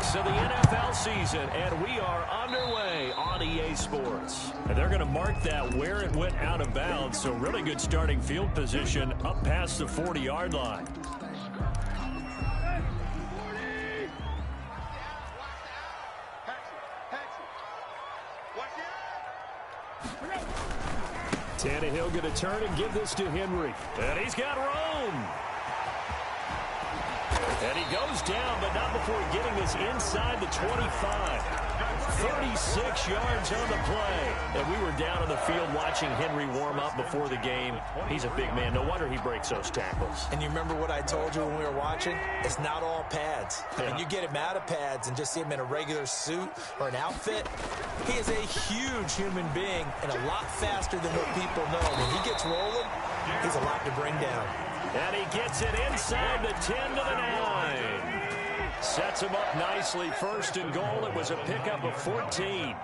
weeks of the NFL season, and we are underway on EA Sports. And they're going to mark that where it went out of bounds, so really good starting field position up past the 40-yard line. Tannehill going to turn and give this to Henry. And he's got room. And he goes down, but not before getting this inside the 25. 36 yards on the play. And we were down on the field watching Henry warm up before the game. He's a big man. No wonder he breaks those tackles. And you remember what I told you when we were watching? It's not all pads. Yeah. When you get him out of pads and just see him in a regular suit or an outfit, he is a huge human being and a lot faster than what people know. When he gets rolling, he's a lot to bring down. And he gets it inside the 10 to the 9. Sets him up nicely. First and goal. It was a pickup of 14.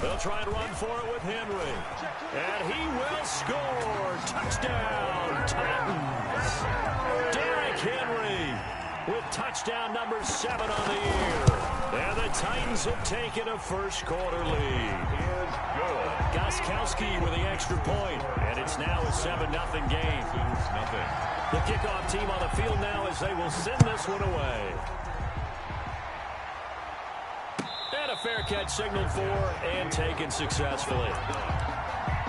They'll try and run for it with Henry. And he will score. Touchdown, Titans. Derrick Henry with touchdown number 7 on the year. And the Titans have taken a first-quarter lead. Gostkowski with the extra point. And it's now a 7-0 game. The kickoff team on the field now as they will send this one away. And a fair catch signaled for and taken successfully.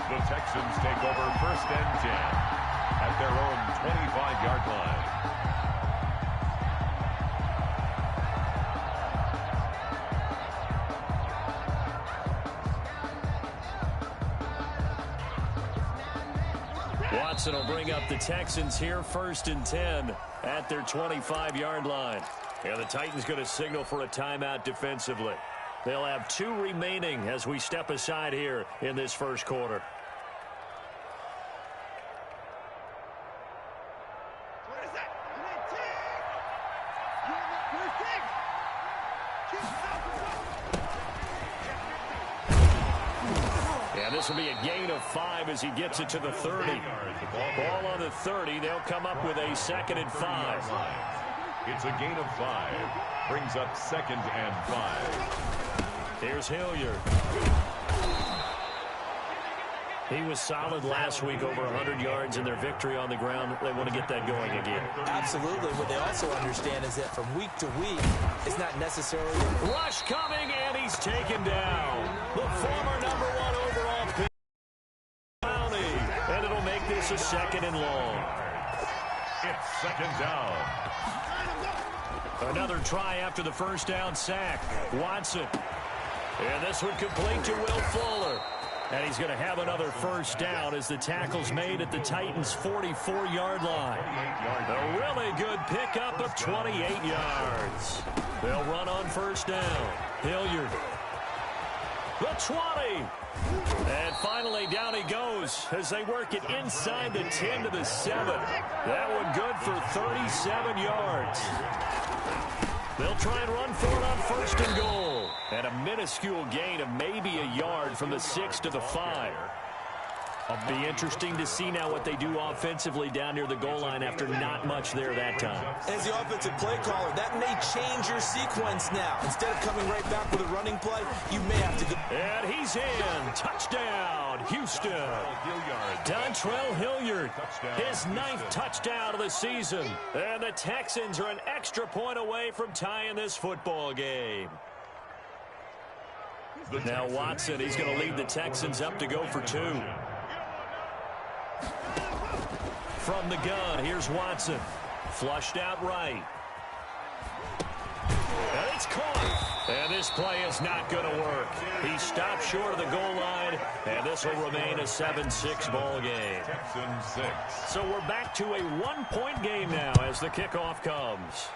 The Texans take over first and 10 at their own 25-yard line. Watson will bring up the Texans here first and 10 at their 25-yard line. And the Titans going to signal for a timeout defensively. They'll have 2 remaining as we step aside here in this first quarter. This will be a gain of 5 as he gets it to the 30. Ball on the 30. They'll come up with a 2nd and 5. It's a gain of 5. Brings up 2nd and 5. Here's Hilliard. He was solid last week, over 100 yards in their victory on the ground. They want to get that going again. Absolutely. What they also understand is that from week to week, it's not necessarily... Rush coming, and he's taken down. The former number 1 overall pick. And it'll make this a 2nd and long. It's 2nd down. Another try after the first down sack. Watson. And this one complete to Will Fuller. And he's going to have another first down as the tackle's made at the Titans' 44-yard line. A really good pickup of 28 yards. They'll run on first down. Hilliard. The 20. And finally, down he goes as they work it inside the 10 to the 7. That one good for 37 yards. They'll try and run for it on first and goal. And a minuscule gain of maybe a yard from the 6 to the 5. It'll be interesting to see now what they do offensively down near the goal line after not much there that time. As the offensive play caller, that may change your sequence now. Instead of coming right back with a running play, you may have to go. And he's in. Touchdown, Houston. Dontrell Hilliard, his 9th touchdown of the season. And the Texans are an extra point away from tying this football game. Now Watson, he's going to lead the Texans up to go for 2. From the gun, here's Watson. Flushed out right. And it's caught. And this play is not going to work. He stopped short of the goal line, and this will remain a 7-6 ball game. Texans 6. So we're back to a 1-point game now as the kickoff comes.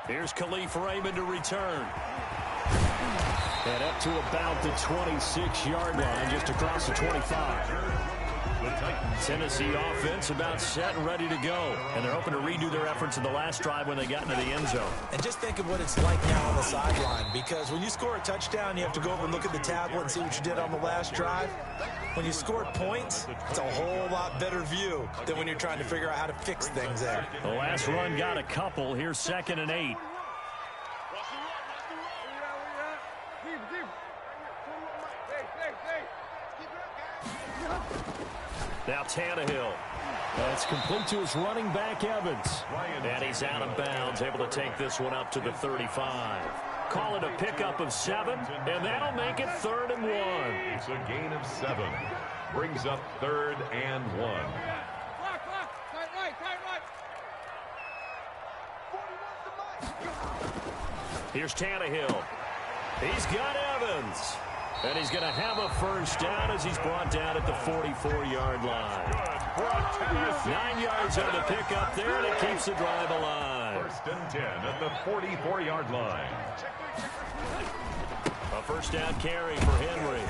Here's Khalif Raymond to return. And up to about the 26-yard line, just across the 25. The Titans. Tennessee offense about set and ready to go. And they're hoping to redo their efforts in the last drive when they got into the end zone. And just think of what it's like now on the sideline, because when you score a touchdown, you have to go over and look at the tablet and see what you did on the last drive. When you scored points, it's a whole lot better view than when you're trying to figure out how to fix things there. The last run got a couple. Here's 2nd and 8. Now Tannehill. That's complete to his running back, Evans. And he's out of bounds, able to take this one up to the 35. Call it a pickup of 7, and that'll make it 3rd and 1. It's a gain of 7. Brings up 3rd and 1. Here's Tannehill. He's got Evans. And he's going to have a first down as he's brought down at the 44-yard line. 9 yards on the pickup there, and it keeps the drive alive. 1st and 10 at the 44-yard line. A first down carry for Henry.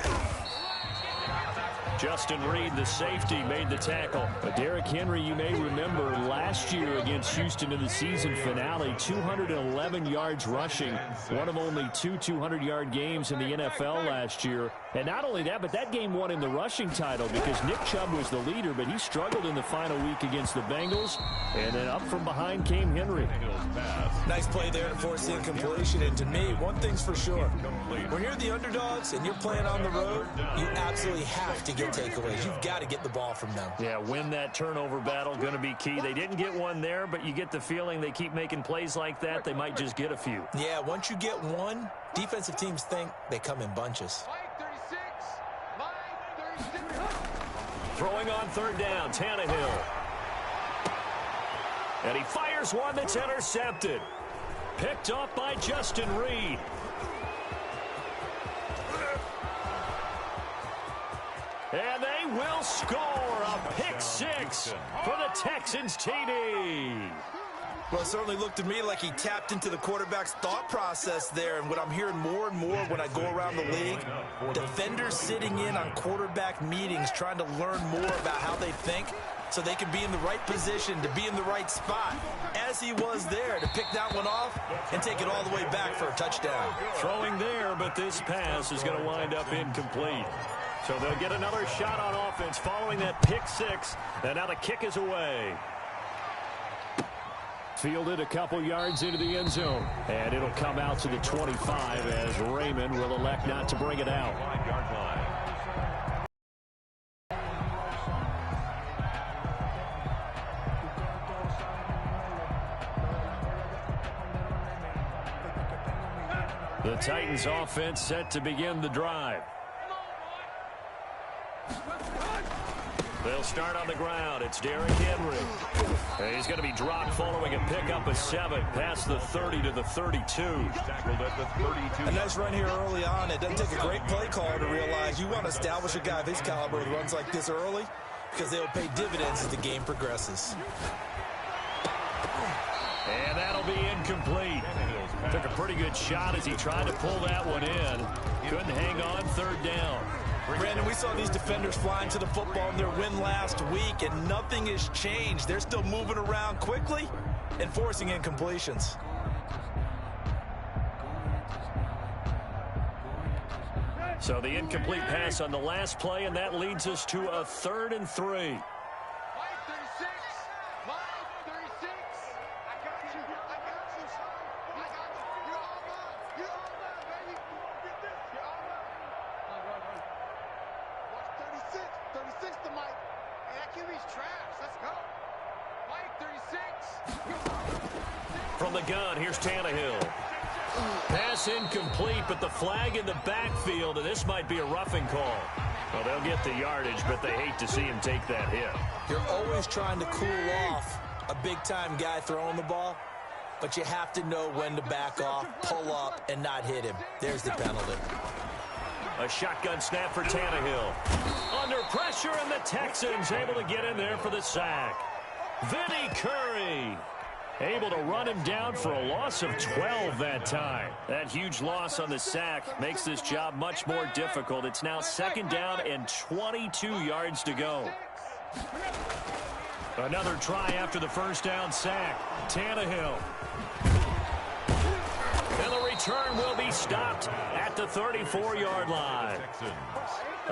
Justin Reed, the safety, made the tackle. But Derrick Henry, you may remember last year against Houston in the season finale, 211 yards rushing, one of only 2 200-yard games in the NFL last year. And not only that, but that game won him the rushing title because Nick Chubb was the leader, but he struggled in the final week against the Bengals. And then up from behind came Henry. Nice play there to force the incompletion. And to me, one thing's for sure. When you're the underdogs and you're playing on the road, you absolutely have to get takeaways. You've got to get the ball from them. Yeah, win that turnover battle, going to be key. They didn't get one there, but you get the feeling they keep making plays like that, they might just get a few. Yeah, once you get one, defensive teams think they come in bunches. Throwing on 3rd down, Tannehill. And he fires one that's intercepted. Picked up by Justin Reed. And they will score a pick-6 for the Texans TD. Well, it certainly looked to me like he tapped into the quarterback's thought process there. And what I'm hearing more and more when I go around the league, defenders sitting in on quarterback meetings trying to learn more about how they think so they can be in the right position to be in the right spot, as he was there to pick that one off and take it all the way back for a touchdown. Throwing there, but this pass is going to wind up incomplete. So they'll get another shot on offense following that pick-6, and now the kick is away. Fielded a couple yards into the end zone, and it'll come out to the 25 as Raymond will elect not to bring it out. 5-yard line. The Titans offense set to begin the drive. They'll start on the ground. It's Derrick Henry. And he's going to be dropped following a pickup of 7 past the 30 to the 32. Tackled at the 32. A nice run here early on. It doesn't take a great play caller to realize you want to establish a guy of his caliber with runs like this early because they'll pay dividends as the game progresses. And that'll be incomplete. Took a pretty good shot as he tried to pull that one in. Couldn't hang on 3rd down. Brandon, we saw these defenders flying to the football in their win last week, and nothing has changed. They're still moving around quickly and forcing incompletions. So the incomplete pass on the last play, and that leads us to a 3rd and 3. From the gun, here's Tannehill. Pass incomplete, but the flag in the backfield, and this might be a roughing call. Well, they'll get the yardage, but they hate to see him take that hit. You're always trying to cool off a big-time guy throwing the ball, but you have to know when to back off, pull up, and not hit him. There's the penalty. A shotgun snap for Tannehill. Under pressure, and the Texans able to get in there for the sack. Vinny Curry. Able to run him down for a loss of 12 that time. That huge loss on the sack makes this job much more difficult. It's now 2nd down and 22 yards to go. Another try after the 1st down sack. Tannehill. And the return will be stopped at the 34-yard line.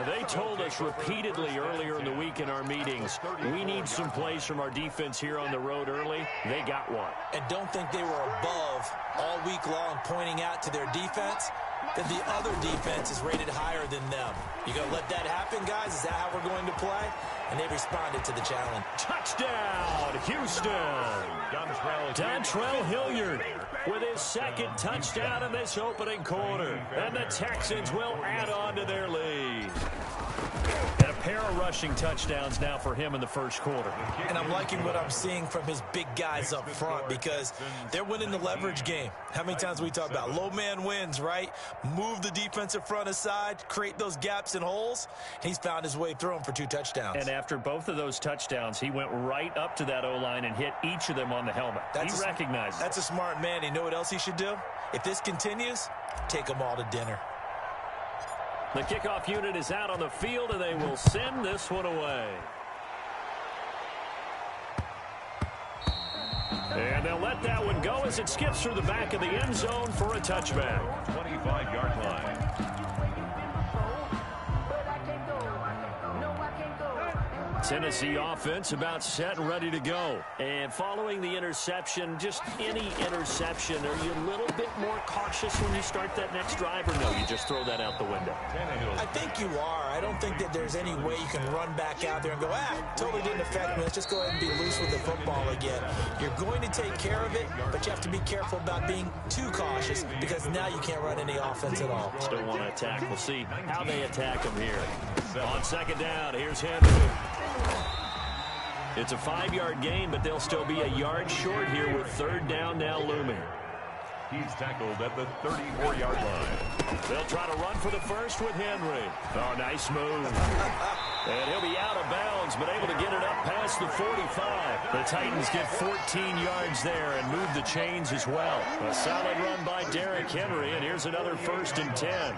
They told us repeatedly earlier in the week in our meetings, we need some plays from our defense here on the road early. They got one. And don't think they were above all week long pointing out to their defense that the other defense is rated higher than them. You going to let that happen, guys? Is that how we're going to play? And they responded to the challenge. Touchdown, Houston. Dontrell Hilliard with his 2nd touchdown in this opening quarter. And the Texans will add on to their lead. And a pair of rushing touchdowns now for him in the 1st quarter. And I'm liking what I'm seeing from his big guys up front because they're winning the leverage game. How many times we talk about low man wins, right? Move the defensive front aside, create those gaps and holes. He's found his way through them for 2 touchdowns. And after both of those touchdowns, he went right up to that O-line and hit each of them on the helmet. He recognized it. That's a smart man. You know what else he should do? If this continues, take them all to dinner. The kickoff unit is out on the field, and they will send this one away. And they'll let that one go as it skips through the back of the end zone for a touchback. 25-yard line. Tennessee offense about set and ready to go. And following the interception, just any interception, are you a little bit more cautious when you start that next drive, or no, you just throw that out the window? I think you are. I don't think that there's any way you can run back out there and go, totally didn't affect me. Let's just go ahead and be loose with the football again. You're going to take care of it, but you have to be careful about being too cautious because now you can't run any offense at all. Still want to attack. We'll see how they attack him here. On 2nd down, here's Henry. It's a 5-yard gain, but they'll still be a yard short here with 3rd down now looming. He's tackled at the 34-yard line. They'll try to run for the 1st with Henry. Oh, nice move. And he'll be out of bounds, but able to get it up past the 45. The Titans get 14 yards there and move the chains as well. A solid run by Derrick Henry, and here's another 1st and 10.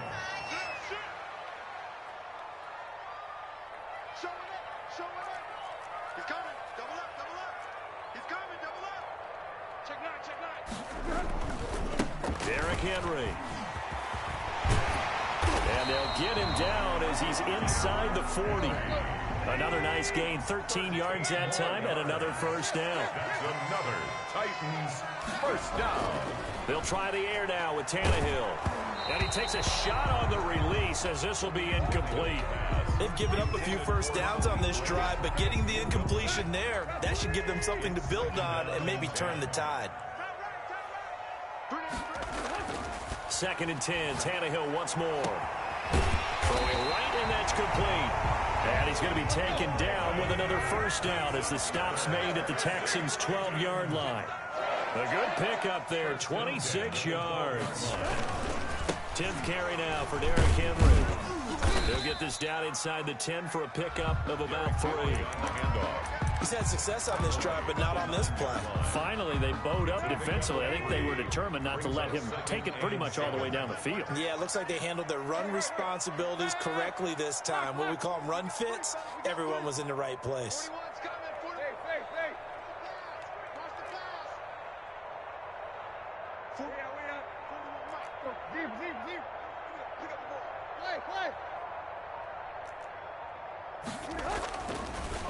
Derrick Henry. And they'll get him down as he's inside the 40. Another nice gain, 13 yards that time, and another 1st down. That's another Titans 1st down. They'll try the air now with Tannehill. And he takes a shot on the release as this will be incomplete. They've given up a few 1st downs on this drive, but getting the incompletion there, that should give them something to build on and maybe turn the tide. 2nd and 10, Tannehill once more. Throwing right, and that's complete. And he's going to be taken down with another 1st down as the stop's made at the Texans' 12-yard line. A good pickup there, 26 yards. 10th carry now for Derrick Henry. They'll get this down inside the 10 for a pickup of about 3. He's had success on this drive, but not on this play. Finally, they bowed up defensively. I think they were determined not to let him take it pretty much all the way down the field. Yeah, it looks like they handled their run responsibilities correctly this time. What we call them run fits, everyone was in the right place.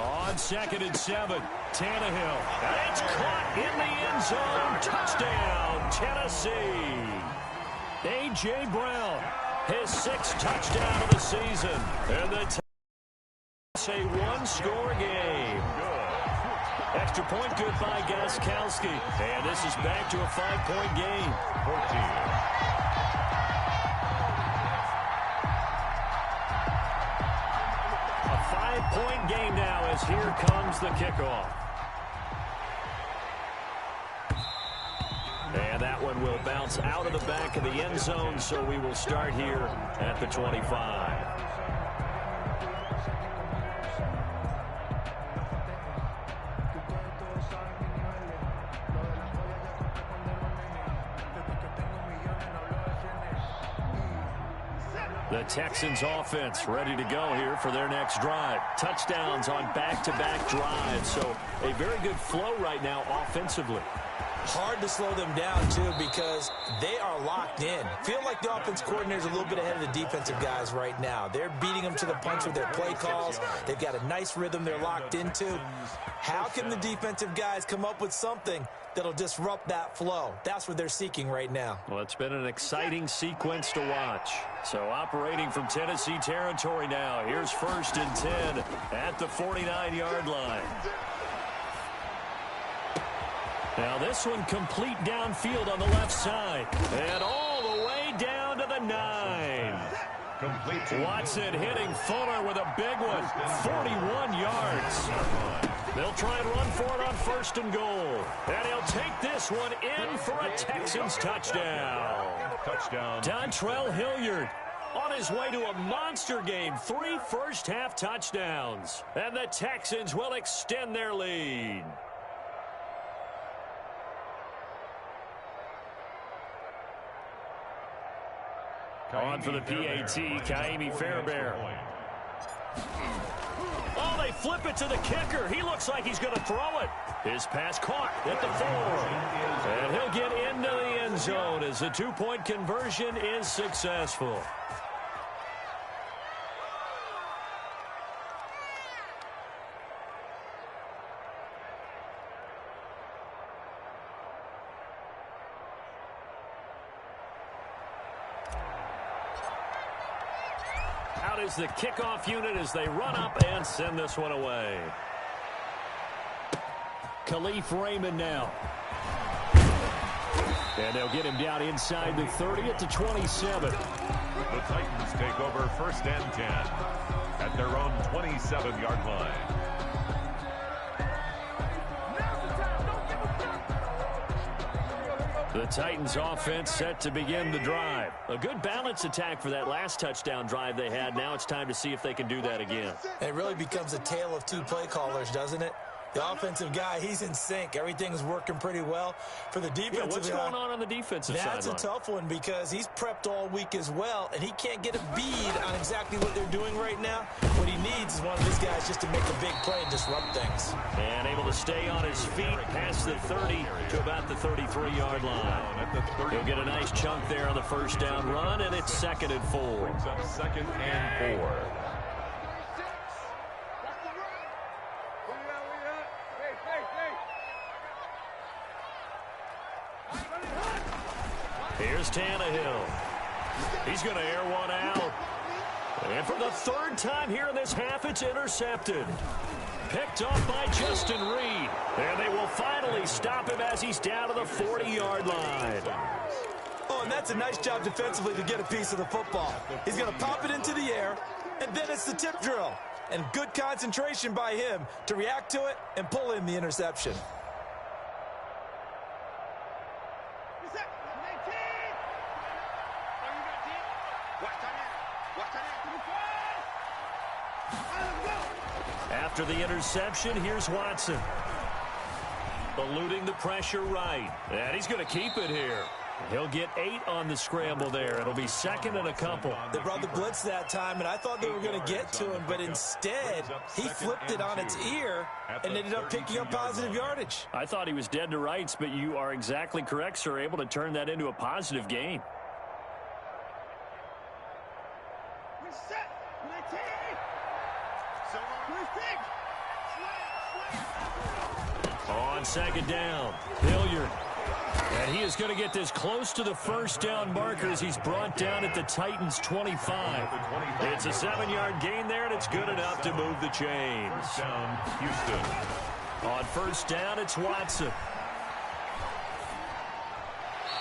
On 2nd and 7, Tannehill. And it's caught in the end zone. Touchdown, Tennessee. A.J. Brown, his 6th touchdown of the season. And the Titans a one-score game. Extra point good by Gostkowski. And this is back to a 5-point game. 14. A 5-point game now as here comes the kickoff. And that one will bounce out of the back of the end zone, so we will start here at the 25. The Texans offense ready to go here for their next drive. Touchdowns on back-to-back drives. So a very good flow right now offensively. Hard to slow them down, too, because they are locked in. Feel like the offense coordinator is a little bit ahead of the defensive guys right now. They're beating them to the punch with their play calls. They've got a nice rhythm they're locked into. How can the defensive guys come up with something that'll disrupt that flow? That's what they're seeking right now. Well, it's been an exciting sequence to watch. So operating from Tennessee territory now. Here's 1st and 10 at the 49-yard line. Now this one complete downfield on the left side. And all the way down to the 9. Watson hitting Fuller with a big one. 41 yards. They'll try and run for it on 1st and goal. And he'll take this one in for a Texans touchdown. Dontrell Hilliard on his way to a monster game. 3 first-half touchdowns. And the Texans will extend their lead. On for the PAT, Ka'imi Fairbairn. Oh, they flip it to the kicker. He looks like he's going to throw it. His pass caught at the 4. And he'll get into the end zone as the 2-point conversion is successful. Out is the kickoff unit as they run up and send this one away. Khalif Raymond now. And they'll get him down inside the 30 at the 27. The Titans take over 1st and 10 at their own 27-yard line. The Titans offense set to begin the drive. A good balance attack for that last touchdown drive they had. Now it's time to see if they can do that again. It really becomes a tale of 2 play callers, doesn't it? The offensive guy, he's in sync. Everything's working pretty well. For the defensive what's guy, going on the defensive side? That's a tough one because he's prepped all week as well, and he can't get a bead on exactly what they're doing right now. What he needs is one of his guys just to make a big play and disrupt things. And able to stay on his feet past the 30 to about the 33-yard line. He'll get a nice chunk there on the 1st down run, and it's 2nd and 4. Brings up 2nd and 4. Here's Tannehill. He's going to air one out. And for the 3rd time here in this half, it's intercepted. Picked off by Justin Reed. And they will finally stop him as he's down to the 40-yard line. Oh, and that's a nice job defensively to get a piece of the football. He's going to pop it into the air, and then it's the tip drill. And good concentration by him to react to it and pull in the interception. After the interception, here's Watson. Eluding the pressure right. And he's going to keep it here. He'll get 8 on the scramble there. It'll be 2nd and a couple. They brought the blitz that time, and I thought they were going to get to him, but instead, he flipped it on its ear and ended up picking up positive yardage. I thought he was dead to rights, but you are exactly correct, sir. Able to turn that into a positive gain. On 2nd down, Hilliard. And he is going to get this close to the 1st down marker as he's brought down at the Titans' 25. It's a 7-yard gain there, and it's good enough to move the chains. 1st down, Houston. On 1st down, it's Watson.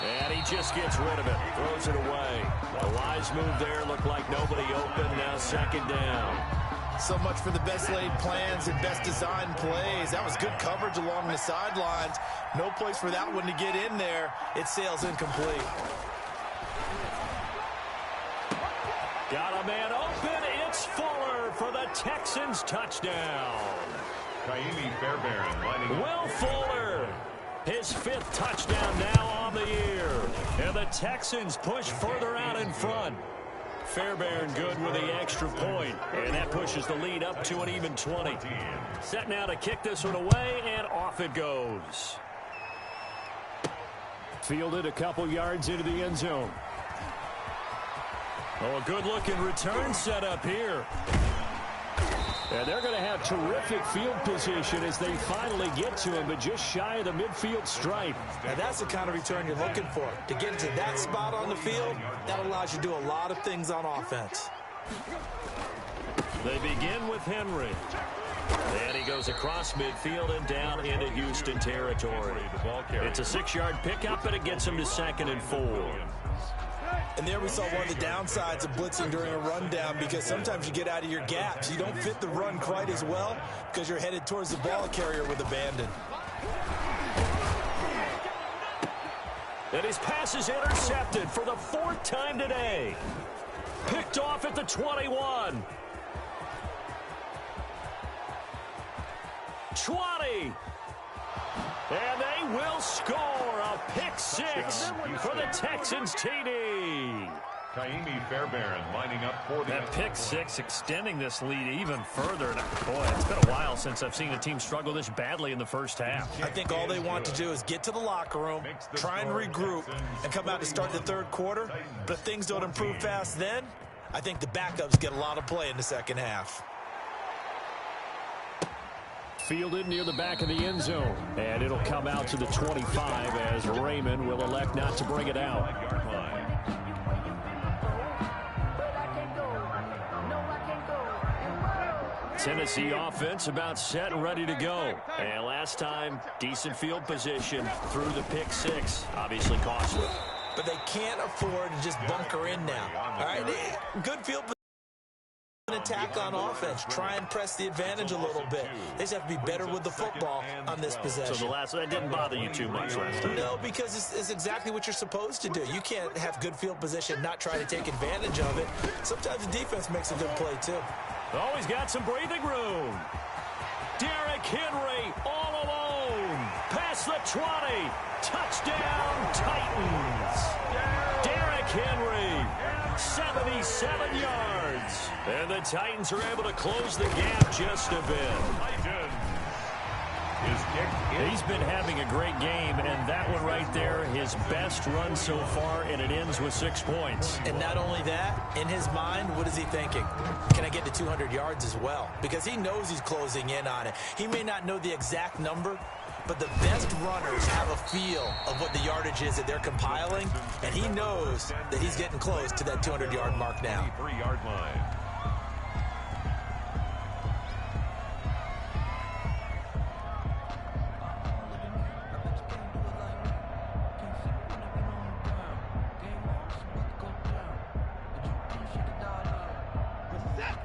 And he just gets rid of it, throws it away. A wise move there, looked like nobody open, now 2nd down. So much for the best laid plans and best designed plays. That was good coverage along the sidelines. No place for that one to get in there. It sails incomplete. Got a man open. It's Fuller for the Texans touchdown. Ka'imi Fairbairn lining up. Will Fuller, his 5th touchdown now on the year. And the Texans push further out in front. Fairbairn good with the extra point, and that pushes the lead up to an even 20. Set now to kick this one away, and off it goes. Fielded a couple yards into the end zone. Oh, a good-looking return set up here. And they're going to have terrific field position as they finally get to him, but just shy of the midfield stripe. Now that's the kind of return you're looking for. To get to that spot on the field, that allows you to do a lot of things on offense. They begin with Henry. And he goes across midfield and down into Houston territory. It's a 6-yard pickup, but it gets him to 2nd and 4. And there we saw one of the downsides of blitzing during a rundown, because sometimes you get out of your gaps. You don't fit the run quite as well because you're headed towards the ball carrier with abandon. And his pass is intercepted for the 4th time today. Picked off at the 21. 20. And they will score a pick 6 for the Texans TD. Kaimi Fairbairn lining up for the that pick 6 extending this lead even further. And boy, it's been a while since I've seen a team struggle this badly in the first half. I think all they want to do is get to the locker room, try and regroup, and come out to start the 3rd quarter. But if things don't improve fast then, I think the backups get a lot of play in the 2nd half. Fielded near the back of the end zone. And it'll come out to the 25 as Raymond will elect not to bring it out. Tennessee offense about set and ready to go. And last time, decent field position through the pick 6. Obviously costly. But they can't afford to just bunker in now. All right, good field position. Attack on offense. Try and press the advantage a little bit. They just have to be better with the football on this possession. So that didn't bother you too much last time? No, because it's exactly what you're supposed to do. You can't have good field position, not try to take advantage of it. Sometimes the defense makes a good play, too. Oh, he's got some breathing room. Derrick Henry all alone. Past the 20. Touchdown, Titans. Derrick Henry, 77 yards. And the Titans are able to close the gap just a bit. He's been having a great game, and that one right there, his best run so far, and it ends with 6 points. And not only that, in his mind, what is he thinking? Can I get to 200 yards as well? Because he knows he's closing in on it. He may not know the exact number, but the best runners have a feel of what the yardage is that they're compiling, and he knows that he's getting close to that 200-yard mark now. 3-yard line.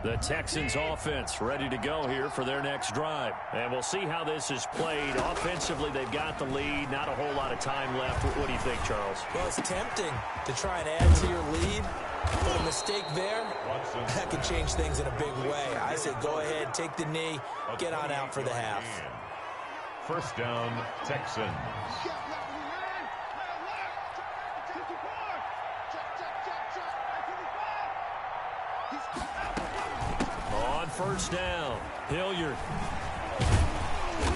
The Texans offense ready to go here for their next drive. And we'll see how this is played. Offensively, they've got the lead. Not a whole lot of time left. What do you think, Charles? Well, it's tempting to try and add to your lead. But a mistake there, that could change things in a big way. I say go ahead, take the knee, get on out for the half. 1st down, Texans. On 1st down, Hilliard.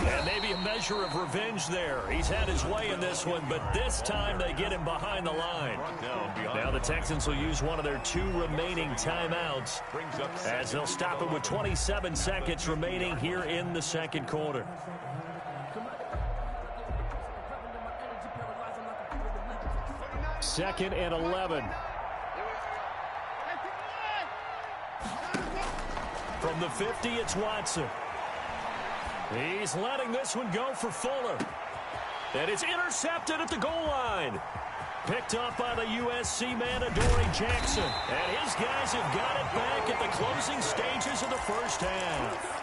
And maybe a measure of revenge there. He's had his way in this one, but this time they get him behind the line. Now the Texans will use one of their 2 remaining timeouts as they'll stop it with 27 seconds remaining here in the 2nd quarter. Second and 11. From the 50, it's Watson. He's letting this one go for Fuller. And it's intercepted at the goal line. Picked up by the USC man, Adoree Jackson. And his guys have got it back at the closing stages of the 1st half.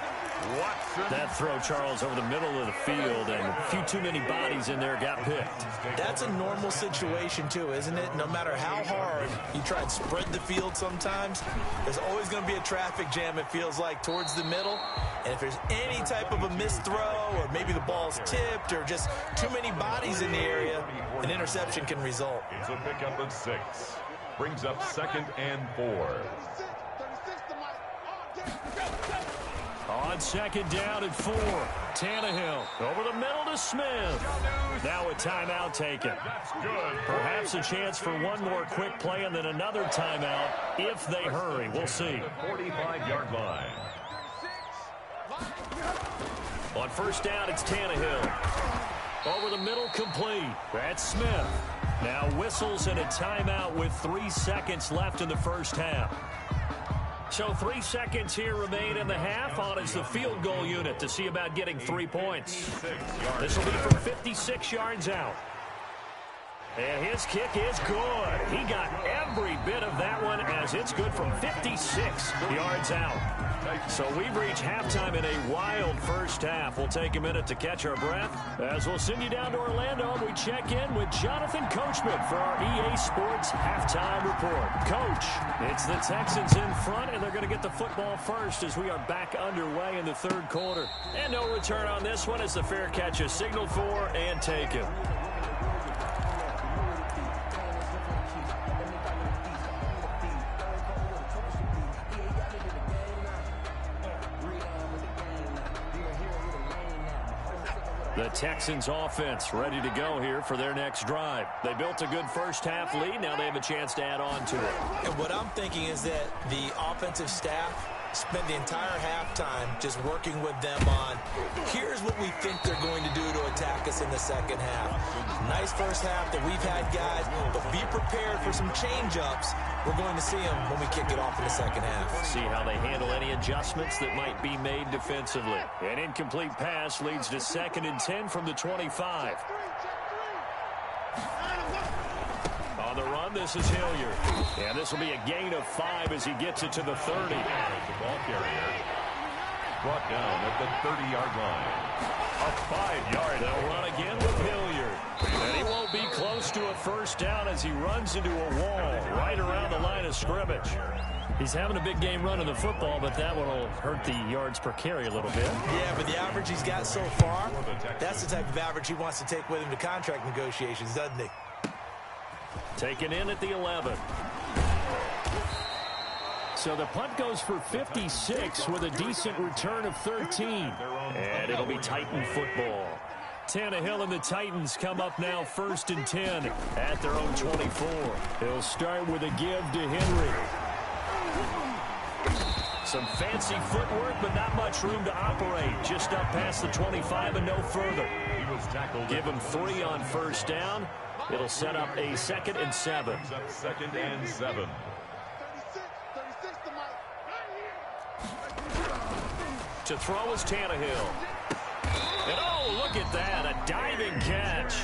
Watson. That throw, Charles, over the middle of the field, and a few too many bodies in there got picked. That's a normal situation, too, isn't it? No matter how hard you try and spread the field sometimes, there's always going to be a traffic jam, it feels like, towards the middle. And if there's any type of a missed throw, or maybe the ball's tipped, or just too many bodies in the area, an interception can result. It's a pickup of 6. brings up 2nd and 4. On 2nd down at 4. Tannehill over the middle to Smith. Now a timeout taken. That's good. Perhaps a chance for one more quick play and then another timeout if they hurry. We'll see. 45-yard line. On 1st down, it's Tannehill. Over the middle, complete. That's Smith. Now whistles and a timeout with 3 seconds left in the first half. So 3 seconds here remain in the half on as the field goal unit to see about getting 3 points. This will be from 56 yards out. And his kick is good. He got every bit of that one as it's good from 56 yards out. So we've reached halftime in a wild first half. We'll take a minute to catch our breath as we'll send you down to Orlando and we check in with Jonathan Coachman for our EA Sports Halftime Report. Coach, it's the Texans in front, and they're going to get the football first as we are back underway in the 3rd quarter. And no return on this one as the fair catch is signaled for and taken. The Texans offense ready to go here for their next drive. They built a good first half lead. Now they have a chance to add on to it. And what I'm thinking is that the offensive staff spent the entire halftime just working with them on, here's what we think they're going to do to attack us in the second half. Nice first half that we've had, guys, but be prepared for some change-ups. We're going to see them when we kick it off in the second half. See how they handle any adjustments that might be made defensively. An incomplete pass leads to 2nd and 10 from the 25. On the run, this is Hilliard. And this will be a gain of 5 as he gets it to the 30. The ball carrier brought down at the 30-yard line. A 5-yard. They'll run again with Hilliard. And he won't be close to a first down as he runs into a wall right around the line of scrimmage. He's having a big game running the football, but that one will hurt the yards per carry a little bit. Yeah, but the average he's got so far, that's the type of average he wants to take with him to contract negotiations, doesn't he? Taken in at the 11. So the punt goes for 56 with a decent return of 13. And it'll be Titan football. Tannehill and the Titans come up now 1st and 10 at their own 24. He'll start with a give to Henry. Some fancy footwork, but not much room to operate. Just up past the 25 and no further. Give him 3 on 1st down. It'll set up a 2nd and 7. 2nd and 7. To throw is Tannehill. And oh, look at that, a diving catch.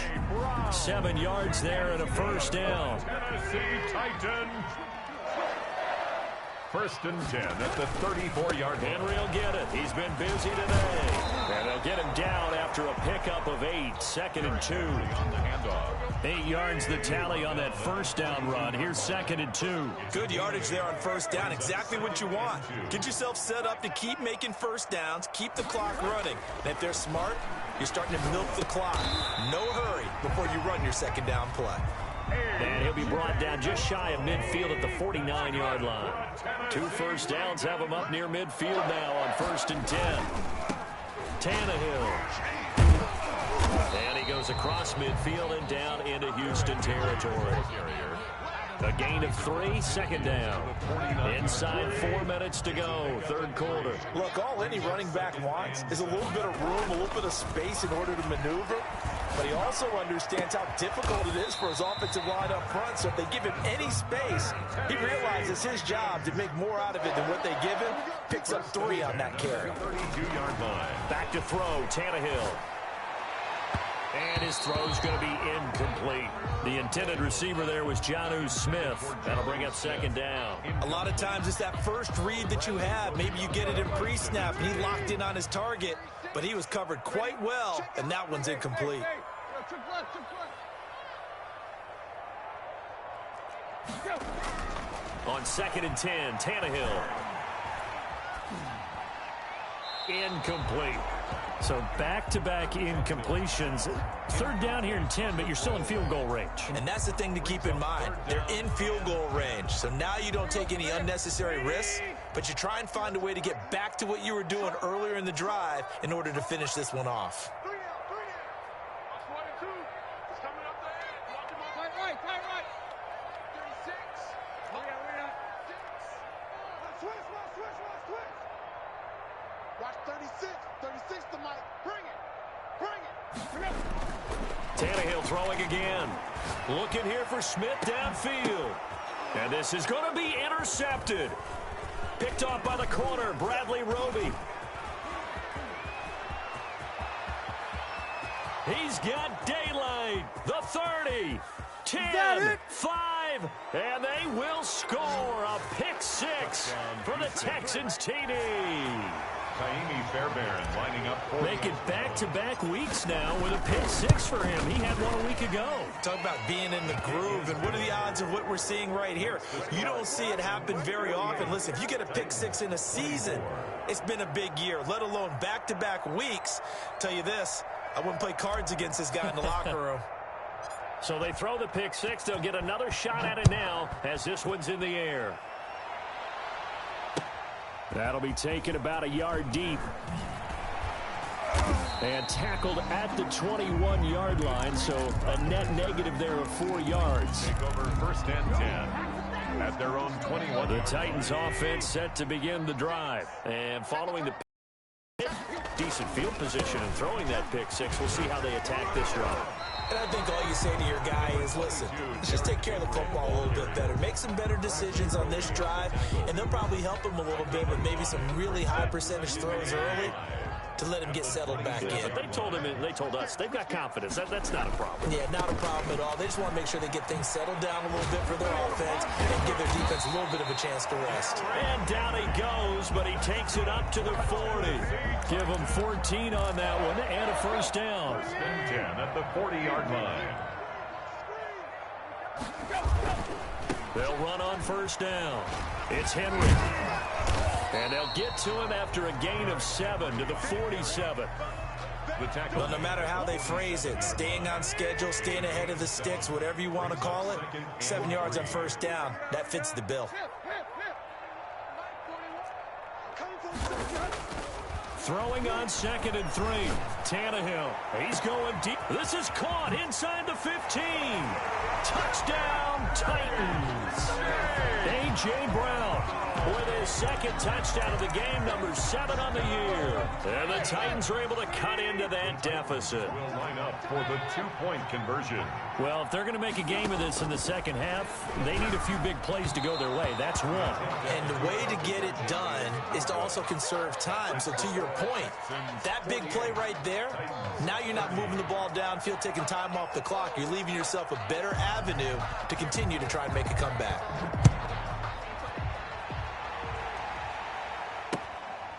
7 yards there and a first down. Tennessee Titans. 1st and 10 at the 34-yard line. Henry will get it. He's been busy today. And they'll get him down after a pickup of 8. 2nd and 2. On the handoff. 8 yards the tally on that first down run. Here's 2nd and 2. Good yardage there on first down. Exactly what you want. Get yourself set up to keep making first downs. Keep the clock running. And if they're smart, you're starting to milk the clock. No hurry before you run your 2nd down play. And he'll be brought down just shy of midfield at the 49-yard line. 2 first downs have him up near midfield now on 1st and 10. Tannehill. And he goes across midfield and down into Houston territory. A gain of 3, 2nd down. Inside 4 minutes to go, 3rd quarter. Look, all any running back wants is a little bit of room, a little bit of space in order to maneuver. But he also understands how difficult it is for his offensive line up front. So if they give him any space, he realizes his job to make more out of it than what they give him. Picks up 3 on that carry. 32-yard line. Back to throw, Tannehill. And his throw's going to be incomplete. The intended receiver there was Jonnu Smith. That'll bring up 2nd down. A lot of times it's that first read that you have. Maybe you get it in pre-snap, and he locked in on his target, but he was covered quite well, and that one's incomplete. On 2nd and 10, Tannehill. Incomplete. So back-to-back incompletions. Third down here and 10, but you're still in field goal range. And that's the thing to keep in mind. They're in field goal range. So now you don't take any unnecessary risks, but you try and find a way to get back to what you were doing earlier in the drive in order to finish this one off. Tannehill throwing again. Looking here for Smith downfield. And this is going to be intercepted. Picked off by the corner, Bradley Roby. He's got daylight. The 30, 10, 5, and they will score a pick six for the Texans TD. Taimi Fairbairn lining up for Make it back-to-back weeks now with a pick six for him. He had one a week ago. Talk about being in the groove, and what are the odds of what we're seeing right here? You don't see it happen very often. Listen, if you get a pick six in a season, it's been a big year, let alone back-to-back weeks. Tell you this, I wouldn't play cards against this guy in the locker room. So they throw the pick six. They'll get another shot at it now as this one's in the air. That'll be taken about a yard deep. And tackled at the 21-yard line, so a net negative there of 4 yards. Take over first and 10 at their own 21. The Titans offense set to begin the drive. And following the decent field position and throwing that pick six, we'll see how they attack this drive. And I think all you say to your guy is, listen, let's just take care of the football a little bit better. Make some better decisions on this drive, and they'll probably help him a little bit with maybe some really high percentage throws early to let him get settled back in. But they told him, they told us, they've got confidence. That's not a problem. Yeah, not a problem at all. They just want to make sure they get things settled down a little bit for their offense and give their defense a little bit of a chance to rest. And down he goes, but he takes it up to the 40. Give him 14 on that one and a first down. First and 10 at the 40-yard line. They'll run on first down. It's Henry. And they'll get to him after a gain of 7 to the 47. Well, no matter how they phrase it, staying on schedule, staying ahead of the sticks, whatever you want to call it, 7 yards on first down, that fits the bill. Throwing on 2nd and 3. Tannehill. He's going deep. This is caught inside the 15. Touchdown, Titans. A.J. Brown with his second touchdown of the game, number 7 on the year. And the Titans are able to cut into that deficit. Will line up for the 2-point conversion. Well, if they're going to make a game of this in the second half, they need a few big plays to go their way. That's one. And the way to get it done is to also conserve time. So to your point, that big play right there, now you're not moving the ball downfield, taking time off the clock. You're leaving yourself a better avenue to continue to try and make a comeback.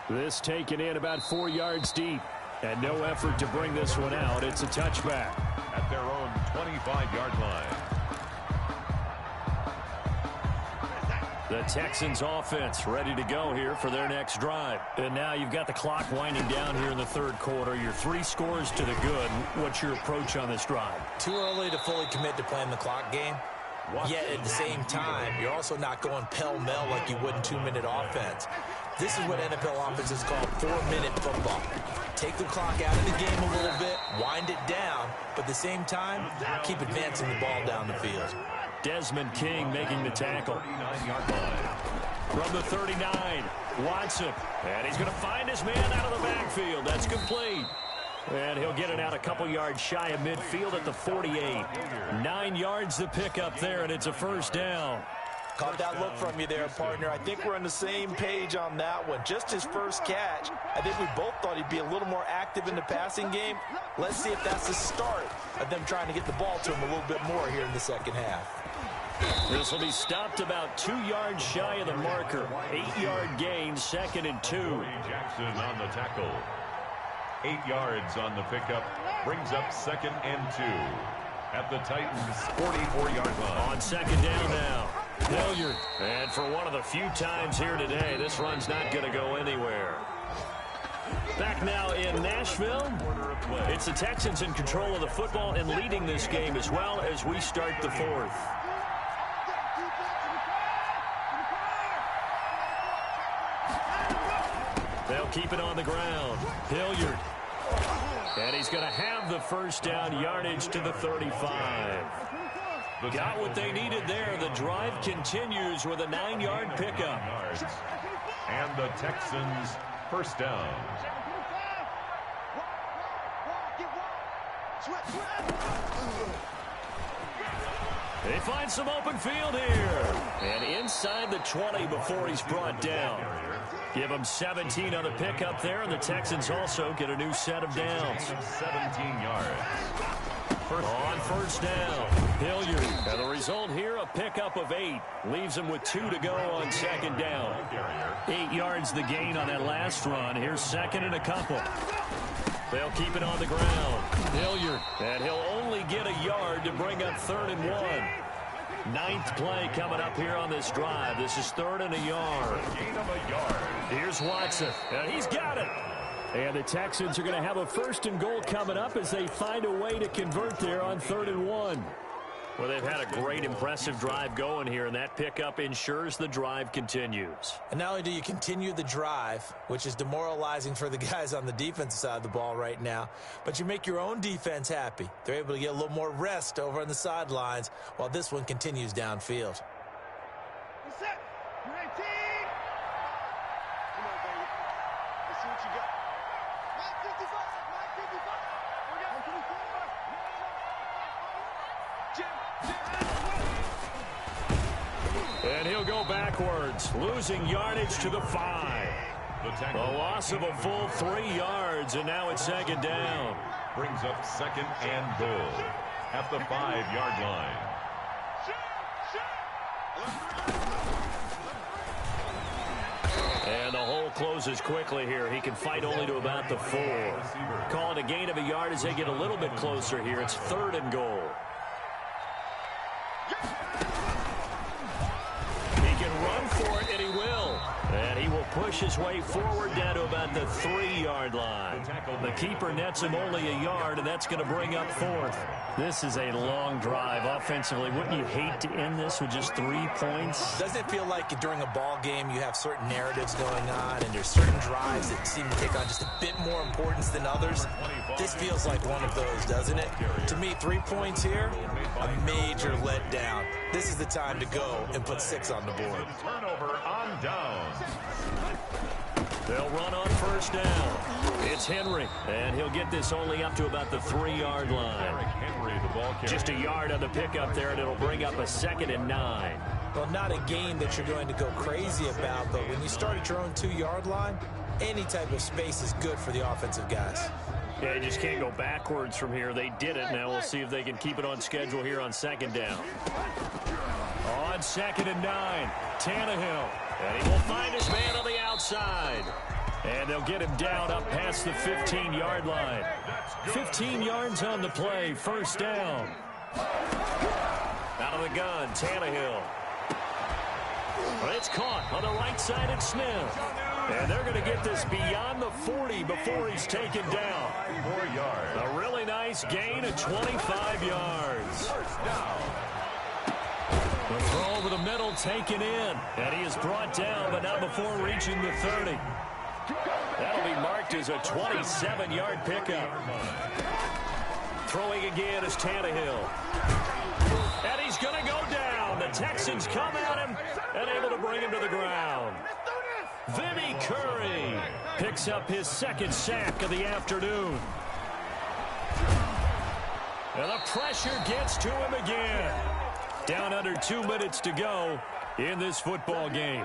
This taken in about 4 yards deep. And no effort to bring this one out. It's a touchback. At their own 25-yard line. The Texans offense ready to go here for their next drive. And now you've got the clock winding down here in the third quarter. You're 3 scores to the good. What's your approach on this drive? Too early to fully commit to playing the clock game. Yet at the same time, you're also not going pell-mell like you would in 2-minute offense. This is what NFL offenses call 4-minute football. Take the clock out of the game a little bit, wind it down, but at the same time, keep advancing the ball down the field. Desmond King making the tackle. From the 39, Watson. And he's going to find his man out of the backfield. That's complete. And he'll get it out a couple yards shy of midfield at the 48. 9 yards to pick up there, and it's a first down. Caught that look from you there, partner. I think we're on the same page on that one. Just his first catch. I think we both thought he'd be a little more active in the passing game. Let's see if that's the start of them trying to get the ball to him a little bit more here in the second half. This will be stopped about 2 yards shy of the marker. 8-yard gain, 2nd and 2. Jackson on the tackle. 8 yards on the pickup. Brings up 2nd and 2. At the Titans' 44-yard line. On 2nd down now. Hilliard. And for one of the few times here today, this run's not going to go anywhere. Back now in Nashville. It's the Texans in control of the football and leading this game as well as we start the fourth. They'll keep it on the ground. Hilliard. And he's going to have the first down, yardage to the 35. Got what they needed there. The drive continues with a 9-yard pickup. And the Texans first down. They find some open field here. And inside the 20 before he's brought down. Give him 17 on the pickup there, and the Texans also get a new set of downs. 17 yards. On first down, Hilliard. And the result here, a pickup of 8. Leaves him with 2 to go on second down. 8 yards the gain on that last run. Here's second and a couple. They'll keep it on the ground. Hilliard. And he'll only get a yard to bring up 3rd and 1. 9th play coming up here on this drive. This is 3rd and a yard. Gain of a yard. Here's Watson. And he's got it. And the Texans are going to have a 1st and goal coming up as they find a way to convert there on 3rd and 1. Well, they've had a great, impressive drive going here, and that pickup ensures the drive continues. And not only do you continue the drive, which is demoralizing for the guys on the defensive side of the ball right now, but you make your own defense happy. They're able to get a little more rest over on the sidelines while this one continues downfield. Set. 19. Come on, baby. Let's see what you got. 955. 955. We got 955. And he'll go backwards, losing yardage to the 5. A loss of a full 3 yards, and now it's second down. Brings up 2nd and goal at the 5-yard line. And the hole closes quickly here. He can fight only to about the 4. Call it a gain of a yard as they get a little bit closer here. It's 3rd and goal. He can run for it, and he will. And he will push his way forward down to about the 3-yard line. The keeper nets him only a yard, and that's going to bring up 4th. This is a long drive offensively. Wouldn't you hate to end this with just 3 points? Doesn't it feel like during a ball game you have certain narratives going on and there's certain drives that seem to take on just a bit more importance than others? This feels like one of those, doesn't it? To me, 3 points here, a major letdown. This is the time to go and put 6 on the board. Turnover on down. They'll run on first down. It's Henry, and he'll get this only up to about the 3-yard line. Henry, the ball carrier. Just a yard on the pickup there, and it'll bring up a 2nd and 9. Well, not a gain that you're going to go crazy about, but when you start at your own 2-yard line, any type of space is good for the offensive guys. Yeah, you just can't go backwards from here. They did it. Now we'll see if they can keep it on schedule here on second down. On 2nd and 9, Tannehill. And he will find his man on the outside. And they'll get him down up past the 15-yard line. 15 yards on the play, first down. Out of the gun, Tannehill. It's caught on the right side at Smith. And they're going to get this beyond the 40 before he's taken down. 4 yards. A really nice gain of 25 yards. The throw over the middle taken in. And he is brought down, but not before reaching the 30. That'll be marked as a 27-yard pickup. Throwing again is Tannehill. And he's going to go down. The Texans come at him and able to bring him to the ground. Vinny Curry picks up his 2nd sack of the afternoon. And the pressure gets to him again. Down under 2 minutes to go in this football game.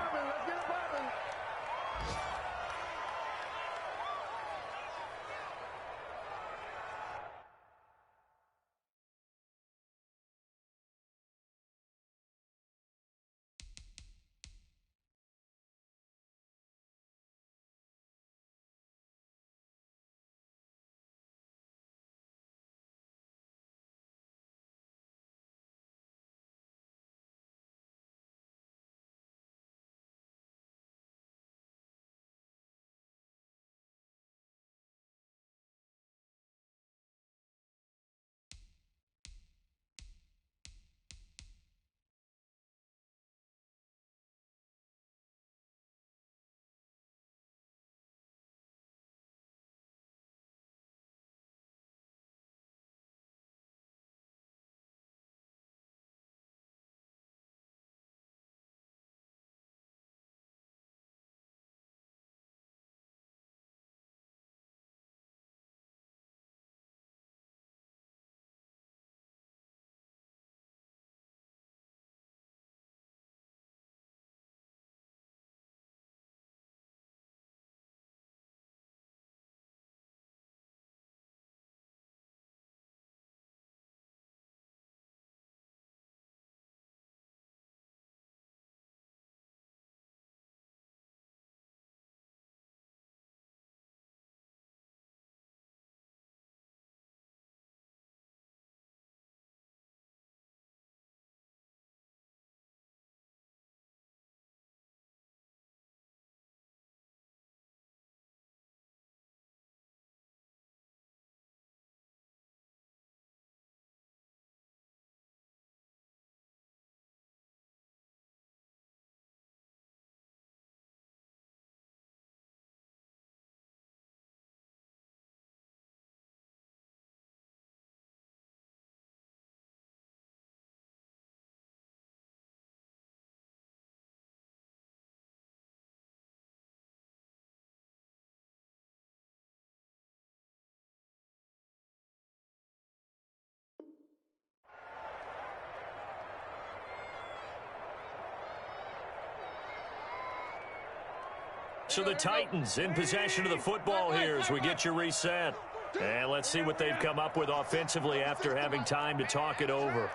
So the Titans in possession of the football here as we get you reset. And let's see what they've come up with offensively after having time to talk it over.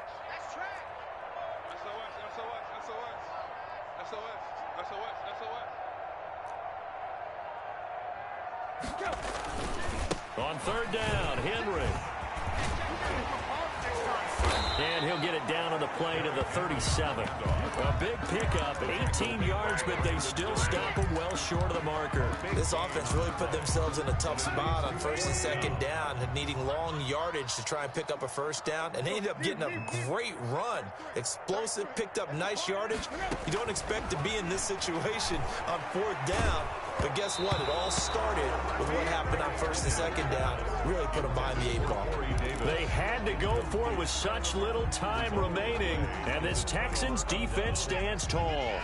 On third down, Henry. And he'll get it down on the play to the 37. A big pickup, 18 yards, but they still stop him well short of the marker. This offense really put themselves in a tough spot on first and second down, needing long yardage to try and pick up a first down, and they ended up getting a great run. Explosive, picked up nice yardage. You don't expect to be in this situation on fourth down, but guess what? It all started with what happened on first and second down. Really put them behind the 8-ball. They had to go for it with such little time remaining, and this Texans defense stands tall.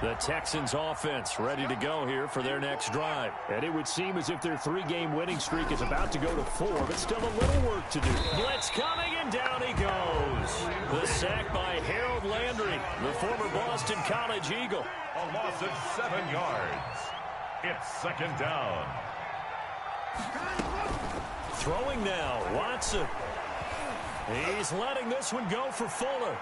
The Texans offense ready to go here for their next drive. And it would seem as if their 3-game winning streak is about to go to 4, but still a little work to do. Blitz coming, and down he goes. The sack by Harold Landry, the former Boston College Eagle. A loss of 7 yards. It's second down. Throwing now, Watson. He's letting this one go for Fuller.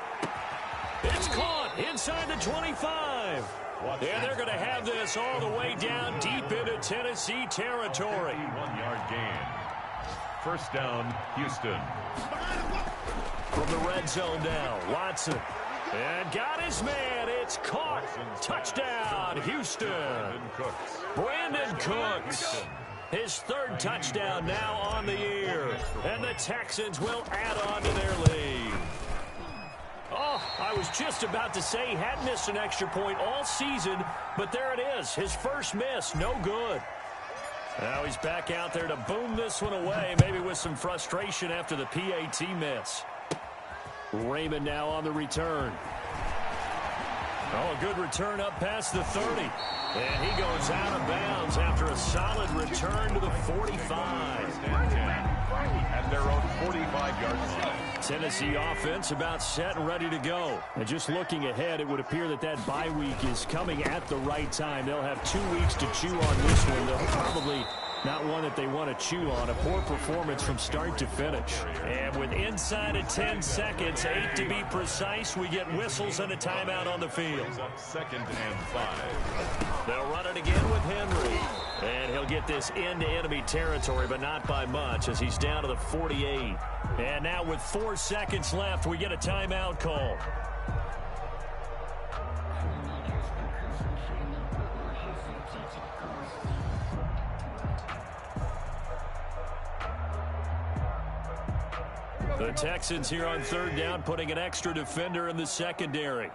It's caught inside the 25. And they're going to have this all the way down deep into Tennessee territory. 1-yard gain. First down, Houston. From the red zone now, Watson. And got his man. It's caught. Touchdown, Houston. Brandon Cooks. His third touchdown now on the year. And the Texans will add on to their lead. Oh, I was just about to say he hadn't missed an extra point all season, but there it is. His first miss, no good. Now he's back out there to boom this one away, maybe with some frustration after the PAT miss. Raymond now on the return. Oh, a good return up past the 30. And he goes out of bounds after a solid return to the 45. At their own 45-yard line. Tennessee offense about set and ready to go. And just looking ahead, it would appear that bye week is coming at the right time. They'll have 2 weeks to chew on this one. They'll probably not one that they want to chew on. A poor performance from start to finish. And with inside of 10 seconds, 8 to be precise, we get whistles and a timeout on the field. Second and 5. They'll run it again with Henry. And he'll get this into enemy territory, but not by much as he's down to the 48. And now with 4 seconds left, we get a timeout call. The Texans here on third down, putting an extra defender in the secondary.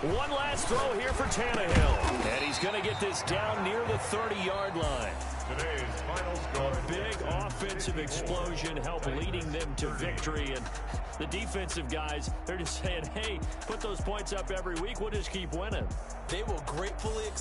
One last throw here for Tannehill. And he's going to get this down near the 30-yard line. Today's final score. A big offensive explosion helped leading them to victory. And the defensive guys, they're just saying, hey, put those points up every week. We'll just keep winning. They will gratefully accept